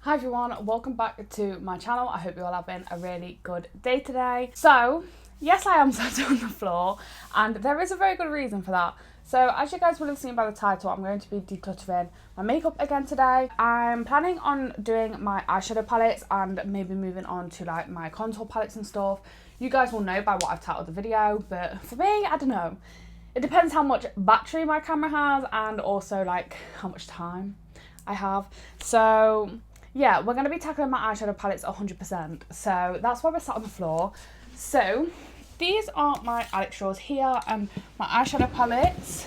Hi everyone, welcome back to my channel. I hope you're all having a really good day today. So, yes, I am sat on the floor, and there is a very good reason for that. So, as you guys will have seen by the title, I'm going to be decluttering my makeup again today. I'm planning on doing my eyeshadow palettes and maybe moving on to like my contour palettes and stuff. You guys will know by what I've titled the video, but for me, I don't know. It depends how much battery my camera has and also like how much time I have. So yeah, we're going to be tackling my eyeshadow palettes 100%. So that's why we're sat on the floor. So these are my Alex drawers here, and my eyeshadow palettes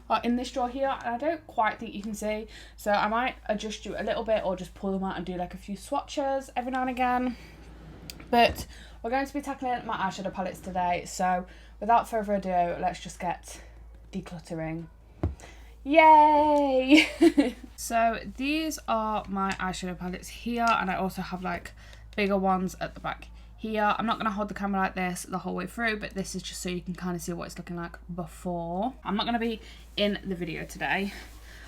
are in this drawer here, and I don't quite think you can see. So I might adjust you a little bit or just pull them out and do like a few swatches every now and again. But we're going to be tackling my eyeshadow palettes today. So without further ado, let's just get decluttering. Yay! So these are my eyeshadow palettes here, and I also have like bigger ones at the back here. I'm not going to hold the camera like this the whole way through, but this is just so you can kind of see what it's looking like before. I'm not going to be in the video today.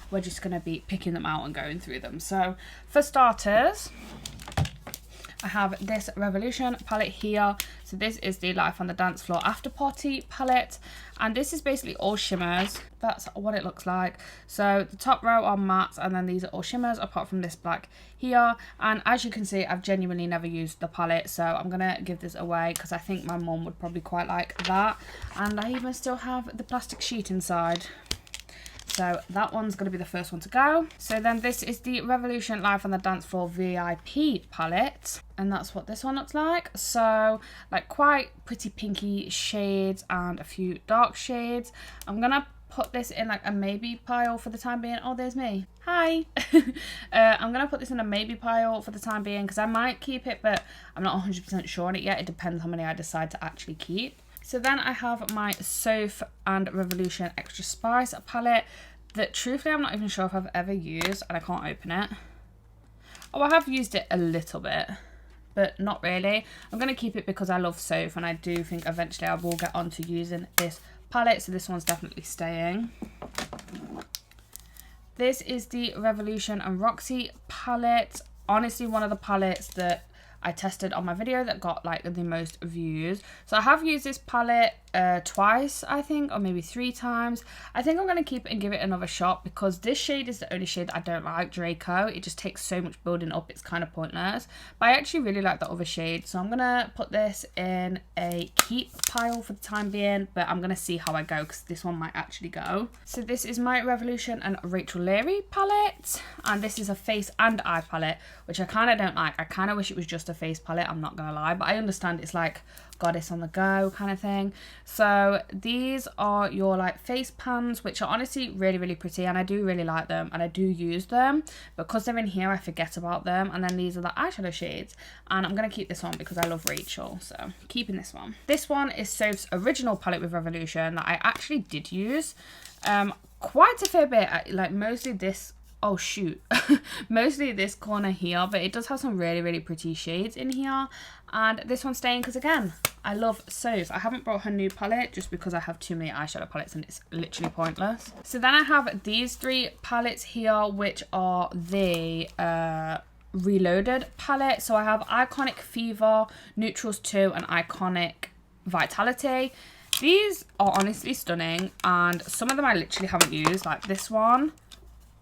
We're just going to be picking them out and going through them. So for starters, I have this Revolution palette here. So this is the Life on the Dance Floor After Party palette, and this is basically all shimmers. That's what it looks like. So the top row are mattes, and then these are all shimmers apart from this black here. And as you can see, I've genuinely never used the palette, so I'm gonna give this away because I think my mum would probably quite like that. And I even still have the plastic sheet inside. So that one's going to be the first one to go. So then this is the Revolution Life on the Dance Floor VIP palette. And that's what this one looks like. So like quite pretty pinky shades and a few dark shades. I'm going to put this in like a maybe pile for the time being. Oh, there's me. Hi. I'm going to put this in a maybe pile for the time being because I might keep it, but I'm not 100% sure on it yet. It depends how many I decide to actually keep. So then I have my Soph and Revolution Extra Spice palette that truthfully I'm not even sure if I've ever used, and I can't open it. Oh, I have used it a little bit, but not really. I'm going to keep it because I love Soph, and I do think eventually I will get onto using this palette, so this one's definitely staying. This is the Revolution and Roxy palette. Honestly, one of the palettes that I tested on my video that got like the most views. So I have used this palette twice, I think, or maybe 3 times. I think I'm going to keep it and give it another shot because this shade is the only shade that I don't like, Draco. It just takes so much building up, it's kind of pointless. But I actually really like the other shade, so I'm going to put this in a keep pile for the time being, but I'm going to see how I go because this one might actually go. So this is my Revolution and Rachel Leary palette, and this is a face and eye palette, which I kind of don't like. I kind of wish it was just a face palette, I'm not going to lie, but I understand it's like goddess on the go kind of thing. So these are your like face pans, which are honestly really, really pretty, and I do really like them and I do use them. Because they're in here, I forget about them. And then these are the eyeshadow shades, and I'm going to keep this one because I love Rachel, so keeping this one. This one is Soph's original palette with Revolution that I actually did use quite a fair bit, like mostly this, oh shoot, mostly this corner here, but it does have some really, really pretty shades in here. And this one's staying because, again, I love Soph. I haven't brought her new palette just because I have too many eyeshadow palettes and it's literally pointless. So then I have these 3 palettes here, which are the Reloaded palette. So I have Iconic Fever, Neutrals 2, and Iconic Vitality. These are honestly stunning, and some of them I literally haven't used, like this one.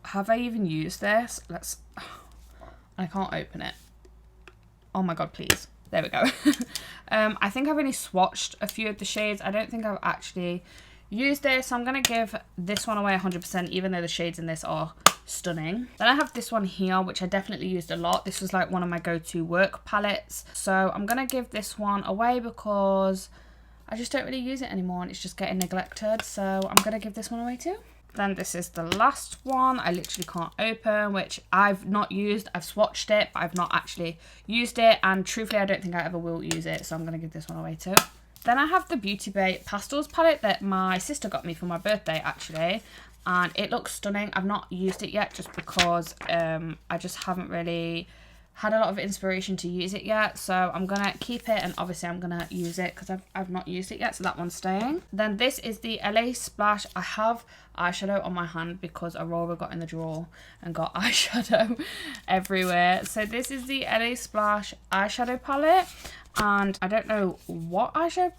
Have I even used this? I can't open it. Oh my god, please. There we go. I think I've only swatched a few of the shades. I don't think I've actually used this, so I'm going to give this one away 100%, even though the shades in this are stunning. Then I have this one here, which I definitely used a lot. This was like one of my go-to work palettes. So I'm going to give this one away because I just don't really use it anymore and it's just getting neglected. So I'm going to give this one away too. Then this is the last one I literally can't open, which I've not used. I've swatched it, but I've not actually used it. And truthfully, I don't think I ever will use it. So I'm going to give this one away too. Then I have the Beauty Bay Pastels palette that my sister got me for my birthday, actually. And it looks stunning. I've not used it yet just because I just haven't really had a lot of inspiration to use it yet, so I'm gonna keep it, and obviously I'm gonna use it because I've not used it yet, so that one's staying. Then this is the LA Splash. I have eyeshadow on my hand because Aurora got in the drawer and got eyeshadow everywhere. So this is the LA Splash eyeshadow palette, and I don't know what eyeshadow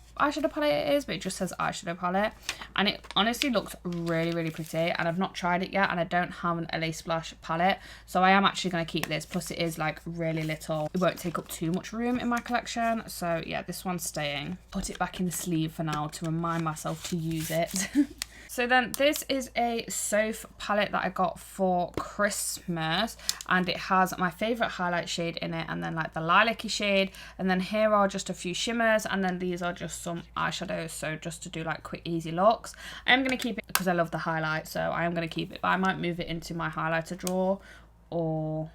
palette it is, but it just says eyeshadow palette, and it honestly looks really, really pretty, and I've not tried it yet, and I don't have an LA Splash palette, so I am actually going to keep this. Plus it is like really little, it won't take up too much room in my collection, so yeah, this one's staying. Put it back in the sleeve for now to remind myself to use it. So then this is a Soph palette that I got for Christmas, and it has my favourite highlight shade in it, and then like the lilac-y shade, and then here are just a few shimmers, and then these are just some eyeshadows, so just to do like quick easy looks. I am going to keep it because I love the highlight, so I am going to keep it, but I might move it into my highlighter drawer, or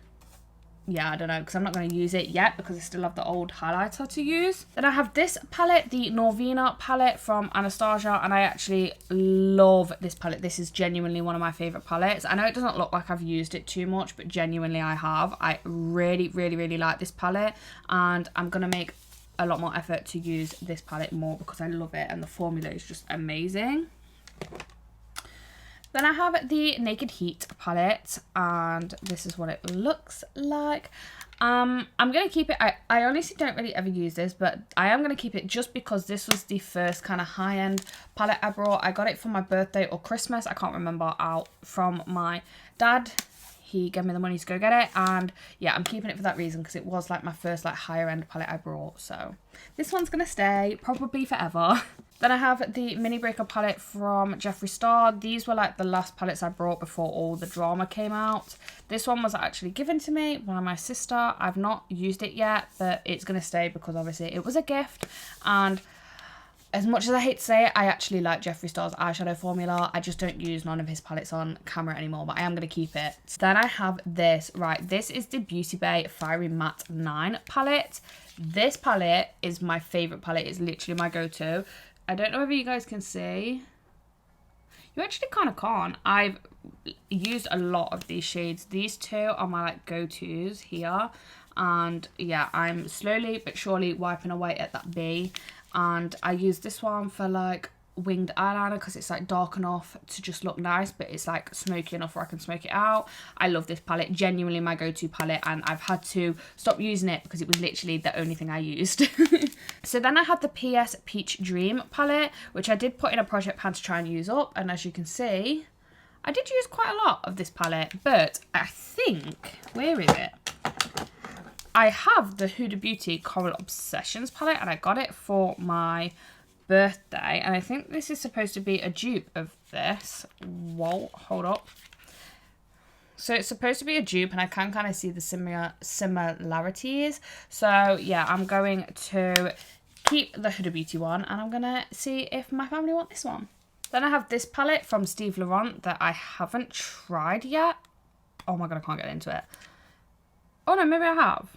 yeah, I don't know, because I'm not going to use it yet because I still have the old highlighter to use. Then I have this palette, the Norvina palette from Anastasia, and I actually love this palette. This is genuinely one of my favourite palettes. I know it doesn't look like I've used it too much, but genuinely I have. I really, really, really like this palette, and I'm going to make a lot more effort to use this palette more because I love it, and the formula is just amazing. Then I have the Naked Heat palette, and this is what it looks like. I'm going to keep it. I honestly don't really ever use this, but I am going to keep it just because this was the first kind of high-end palette I brought. I got it for my birthday or Christmas, I can't remember, out from my dad. He gave me the money to go get it, and yeah, I'm keeping it for that reason because it was like my first like higher end palette I brought. So this one's going to stay probably forever. Then I have the Mini Breaker palette from Jeffree Star. These were like the last palettes I brought before all the drama came out. This one was actually given to me by my sister. I've not used it yet, but it's going to stay because obviously it was a gift. And as much as I hate to say it, I actually like Jeffree Star's eyeshadow formula. I just don't use none of his palettes on camera anymore, but I am going to keep it. Then I have this. Right, this is the Beauty Bay Fiery Matte 9 palette. This palette is my favourite palette. It's literally my go-to. I don't know whether you guys can see. You actually kind of can't. I've used a lot of these shades. These two are my like go-tos here. And yeah, I'm slowly but surely wiping away at that B. And I use this one for like winged eyeliner because it's like dark enough to just look nice, but it's like smoky enough where I can smoke it out. I love this palette, genuinely my go-to palette, and I've had to stop using it because it was literally the only thing I used. So then I had the PS Peach Dream palette, which I did put in a project pan to try and use up, and as you can see, I did use quite a lot of this palette, but I think, where is it? I have the Huda Beauty Coral Obsessions palette, and I got it for my birthday, and I think this is supposed to be a dupe of this. Whoa, hold up. So it's supposed to be a dupe, and I can kind of see the similarities. So yeah, I'm going to keep the Huda Beauty one, and I'm going to see if my family want this one. Then I have this palette from Steve Laurent that I haven't tried yet. Oh my god, I can't get into it. Oh no, maybe I have.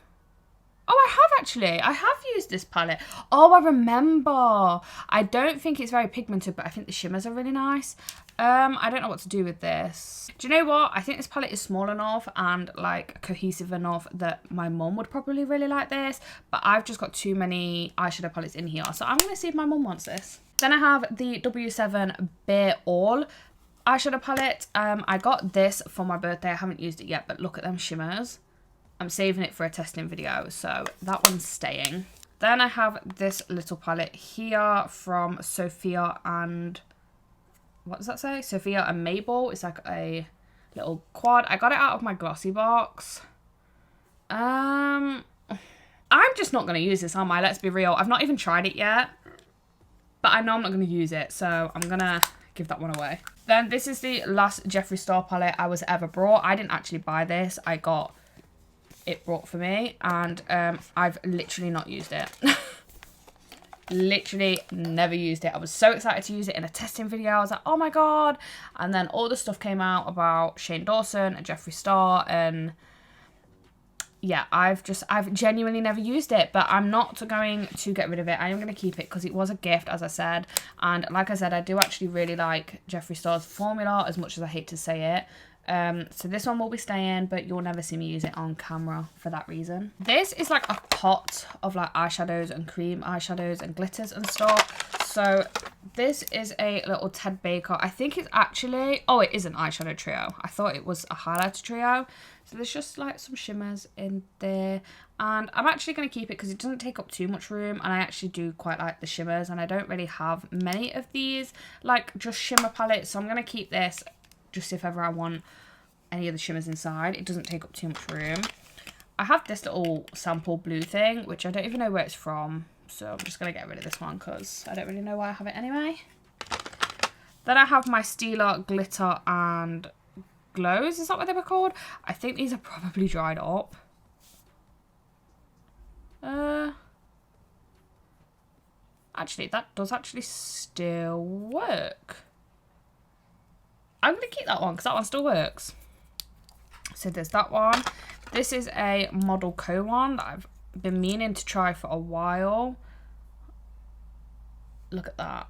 Oh, I have actually. I have used this palette. Oh, I remember. I don't think it's very pigmented, but I think the shimmers are really nice. I don't know what to do with this. Do you know what? I think this palette is small enough and like cohesive enough that my mum would probably really like this, but I've just got too many eyeshadow palettes in here, so I'm going to see if my mum wants this. Then I have the W7 Bare All eyeshadow palette. I got this for my birthday. I haven't used it yet, but look at them shimmers. I'm saving it for a testing video, so that one's staying. Then I have this little palette here from Sophia and... what does that say? Sophia and Mabel. It's like a little quad. I got it out of my glossy box. I'm just not going to use this, am I? Let's be real. I've not even tried it yet, but I know I'm not going to use it, so I'm going to give that one away. Then this is the last Jeffree Star palette I was ever brought. I didn't actually buy this. I got it brought for me, and I've literally not used it. Literally never used it. I was so excited to use it in a testing video. I was like, oh my god. And then all the stuff came out about Shane Dawson and Jeffree Star, and yeah, I've genuinely never used it, but I'm not going to get rid of it. I am going to keep it because it was a gift, as I said. And like I said, I do actually really like Jeffree Star's formula, as much as I hate to say it. So this one will be staying, but you'll never see me use it on camera for that reason. This is like a pot of like eyeshadows and cream eyeshadows and glitters and stuff. So this is a little Ted Baker. I think it's actually, oh, it is an eyeshadow trio. I thought it was a highlighter trio. So there's just like some shimmers in there. And I'm actually going to keep it because it doesn't take up too much room. And I actually do quite like the shimmers. And I don't really have many of these like just shimmer palettes. So I'm going to keep this just if ever I want any of the shimmers inside. It doesn't take up too much room. I have this little sample blue thing, which I don't even know where it's from. So I'm just going to get rid of this one because I don't really know why I have it anyway. Then I have my Stila Glitter and Glows. Is that what they were called? I think these are probably dried up. Actually, that does actually still work. I'm going to keep that one because that one still works. So there's that one. This is a Model Co one that I've been meaning to try for a while. Look at that.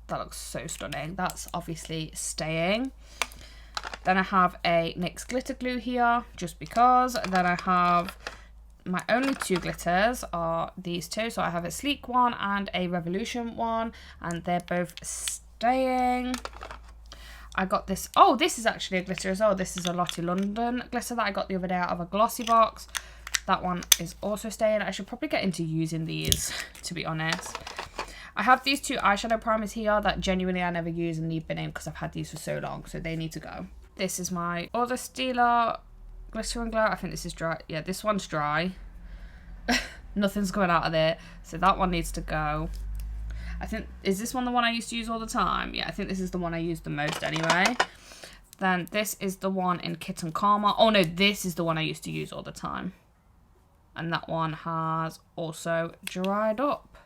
That looks so stunning. That's obviously staying. Then I have a NYX glitter glue here, just because. Then I have my only two glitters are these two. So I have a sleek one and a Revolution one, and they're both staying. I got this, oh, this is actually a glitter as well. This is a Lottie London glitter that I got the other day out of a glossy box. That one is also staying. I should probably get into using these, to be honest. I have these two eyeshadow primers here that genuinely I never use and leave bin in because I've had these for so long, so they need to go. This is my other Stila Glitter and Glow. I think this is dry. Yeah, this one's dry. Nothing's coming out of there, so that one needs to go. I think, is this one the one I used to use all the time? Yeah, I think this is the one I use the most anyway. Then this is the one in Kitten Karma. Oh no, this is the one I used to use all the time. And that one has also dried up.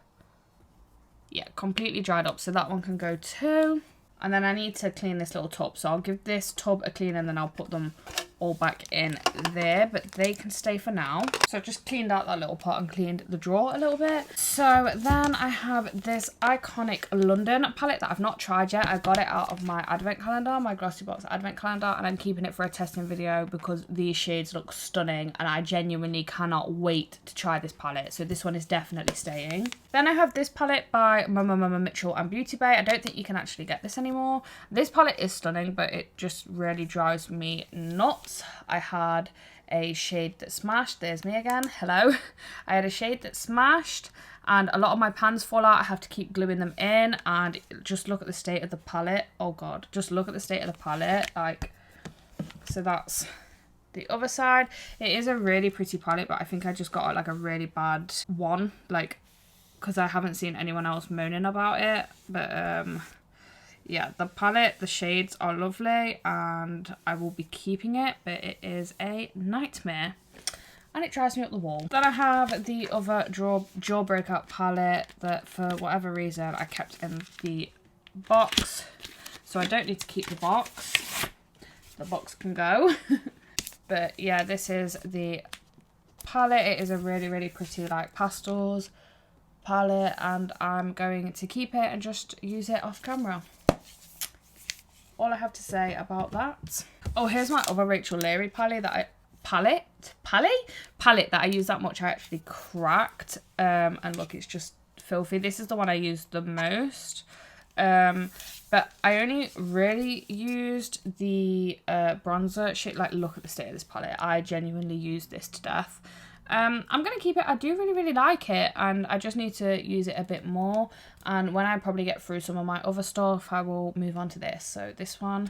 Yeah, completely dried up. So that one can go too. And then I need to clean this little tub. So I'll give this tub a clean and then I'll put them all back in there. But they can stay for now. So I've just cleaned out that little pot and cleaned the drawer a little bit. So then I have this iconic London palette that I've not tried yet. I got it out of my advent calendar, my glossy box advent calendar. And I'm keeping it for a testing video because these shades look stunning. And I genuinely cannot wait to try this palette. So this one is definitely staying. Then I have this palette by Mama Mitchell and Beauty Bay. I don't think you can actually get this anymore. This palette is stunning, but it just really drives me nuts. I had a shade that smashed. There's me again. Hello. I had a shade that smashed and a lot of my pans fall out. I have to keep gluing them in, and just look at the state of the palette. Oh god, just look at the state of the palette. Like, so that's the other side. It is a really pretty palette, but I think I just got like a really bad one, like, because I haven't seen anyone else moaning about it. But yeah, the palette, the shades are lovely and I will be keeping it, but it is a nightmare and it drives me up the wall. Then I have the other Jawbreaker palette that for whatever reason I kept in the box, so I don't need to keep the box. The box can go. But yeah, this is the palette. It is a really, really pretty like pastels palette, and I'm going to keep it and just use it off camera. All I have to say about that. Oh, here's my other Rachel Leary palette that I palette that I use that much. I actually cracked, and look, it's just filthy. This is the one I used the most, but I only really used the bronzer shade. Like, look at the state of this palette. I genuinely used this to death. I'm going to keep it. I do really, really like it, and I just need to use it a bit more. And when I probably get through some of my other stuff, I will move on to this. So this one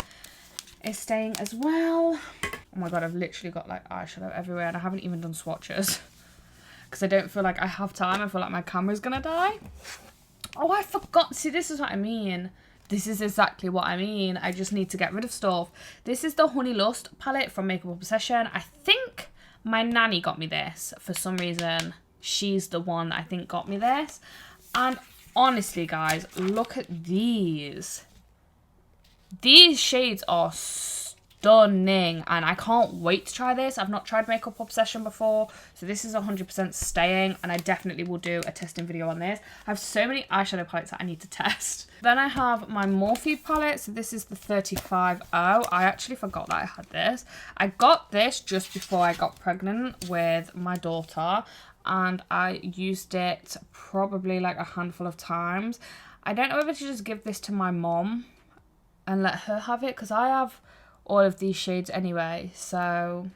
is staying as well. Oh my god, I've literally got like eyeshadow everywhere, and I haven't even done swatches because I don't feel like I have time. I feel like my camera's going to die. Oh, I forgot. See, this is what I mean. This is exactly what I mean. I just need to get rid of stuff. This is the Honey Lust palette from Makeup Obsession. I think my nanny got me this for some reason. She's the one that I think got me this. And honestly, guys, look at these. These shades are stunning. stunning, and I can't wait to try this. I've not tried Makeup Obsession before, so this is 100% staying, and I definitely will do a testing video on this. I have so many eyeshadow palettes that I need to test. Then I have my Morphe palette, so this is the 35O. I actually forgot that I had this. I got this just before I got pregnant with my daughter, and I used it probably like a handful of times. I don't know whether to just give this to my mom and let her have it, because I have all of these shades anyway. So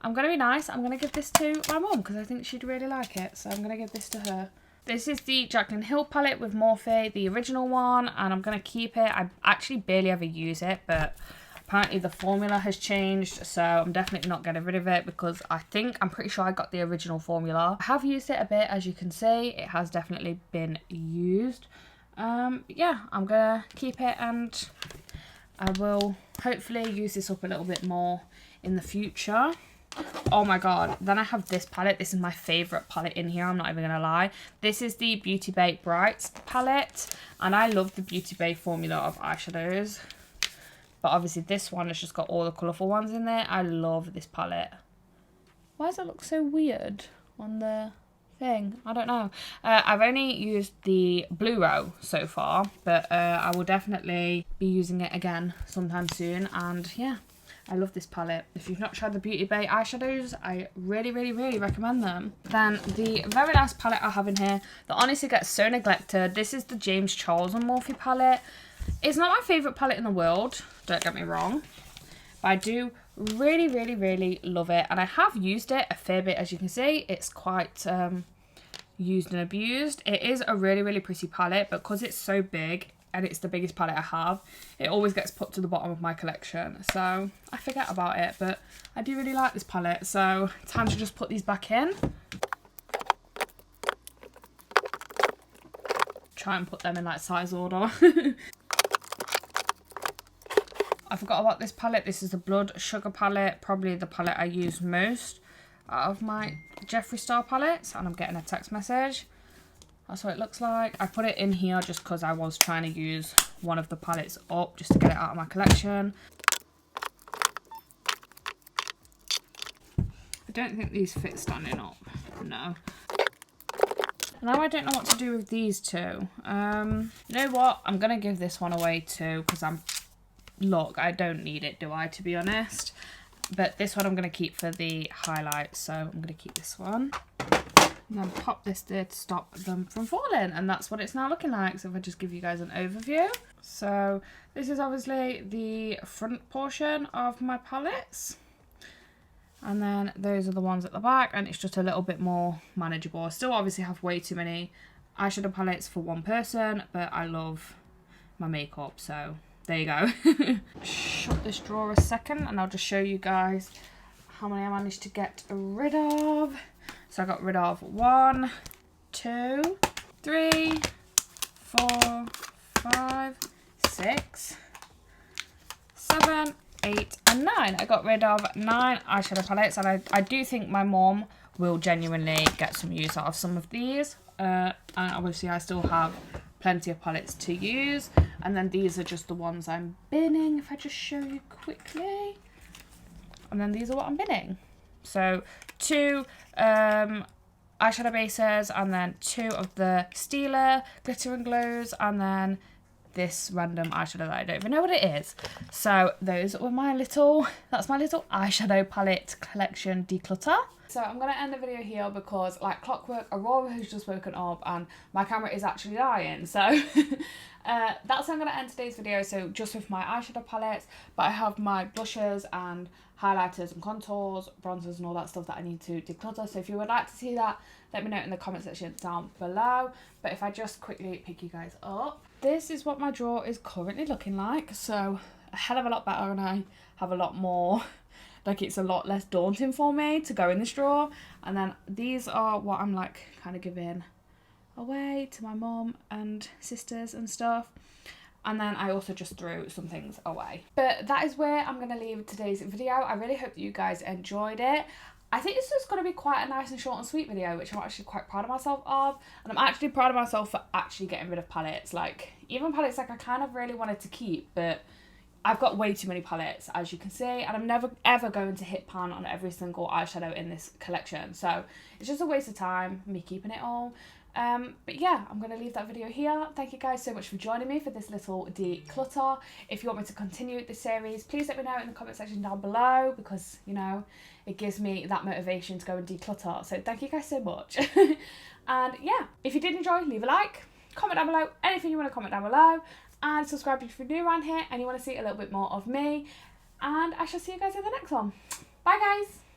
I'm going to be nice. I'm going to give this to my mom because I think she'd really like it. So I'm going to give this to her. This is the Jaclyn Hill palette with Morphe, the original one, and I'm going to keep it. I actually barely ever use it, but apparently the formula has changed, so I'm definitely not getting rid of it because I'm pretty sure I got the original formula. I have used it a bit, as you can see. It has definitely been used. Yeah, I'm going to keep it, and I will hopefully use this up a little bit more in the future. Oh my god, then I have this palette. This is my favourite palette in here, I'm not even gonna lie. This is the Beauty Bay Bright palette, and I love the Beauty Bay formula of eyeshadows, but obviously this one has just got all the colourful ones in there. I love this palette. Why does it look so weird on the thing? I don't know. I've only used the Blue Row so far, but I will definitely be using it again sometime soon, and yeah, I love this palette. If you've not tried the Beauty Bay eyeshadows, I really, really, really recommend them. Then the very last palette I have in here that honestly gets so neglected. This is the James Charles and Morphe palette. It's not my favourite palette in the world, don't get me wrong, but I do really, really, really love it, and I have used it a fair bit. As you can see, it's quite used and abused. It is a really, really pretty palette, but because it's so big and it's the biggest palette I have, it always gets put to the bottom of my collection, so I forget about it. But I do really like this palette, so time to just put these back in. Try and put them in like size order. I forgot about this palette. This is the Blood Sugar palette, probably the palette I use most out of my Jeffree Star palettes, and I'm getting a text message. That's what it looks like. I put it in here just because I was trying to use one of the palettes up just to get it out of my collection. I don't think these fit standing up. No. Now I don't know what to do with these two. You know what? I'm going to give this one away too because look, I don't need it, do I, to be honest? But this one I'm going to keep for the highlights, so I'm going to keep this one. And then pop this there to stop them from falling, and that's what it's now looking like. So if I just give you guys an overview. So this is obviously the front portion of my palettes. And then those are the ones at the back, and it's just a little bit more manageable. I still obviously have way too many eyeshadow palettes for one person, but I love my makeup, so there you go. Shut this drawer a second and I'll just show you guys how many I managed to get rid of. So I got rid of 1, 2, 3, 4, 5, 6, 7, 8 and 9. I got rid of 9 eyeshadow palettes, and I do think my mom will genuinely get some use out of some of these. And obviously I still have plenty of palettes to use, and then these are just the ones I'm binning. If I just show you quickly, and then these are what I'm binning. So 2 eyeshadow bases, and then 2 of the Stila Glitter and Glows, and then this random eyeshadow that I don't even know what it is. So those were that's my little eyeshadow palette collection declutter. So I'm going to end the video here because, like clockwork, Aurora has just woken up and my camera is actually dying. So that's how I'm going to end today's video. So just with my eyeshadow palettes, but I have my blushes and highlighters and contours, bronzers and all that stuff that I need to declutter. So if you would like to see that, let me know in the comment section down below. But if I just quickly pick you guys up, this is what my drawer is currently looking like. So a hell of a lot better, and I have a lot more, like it's a lot less daunting for me to go in this drawer. And then these are what I'm like kind of giving away to my mum and sisters and stuff. And then I also just threw some things away. But that is where I'm going to leave today's video. I really hope that you guys enjoyed it. I think this is going to be quite a nice and short and sweet video, which I'm actually quite proud of myself of. And I'm actually proud of myself for actually getting rid of palettes. Like, even palettes like I kind of really wanted to keep, but I've got way too many palettes, as you can see, and I'm never ever going to hit pan on every single eyeshadow in this collection, so it's just a waste of time me keeping it all. But yeah, I'm going to leave that video here. Thank you guys so much for joining me for this little declutter. If you want me to continue this series, please let me know in the comment section down below, because, you know, it gives me that motivation to go and declutter. So thank you guys so much. And yeah, if you did enjoy, leave a like, comment down below, anything you want to comment down below, and subscribe if you're new around here and you want to see a little bit more of me. And I shall see you guys in the next one. Bye guys!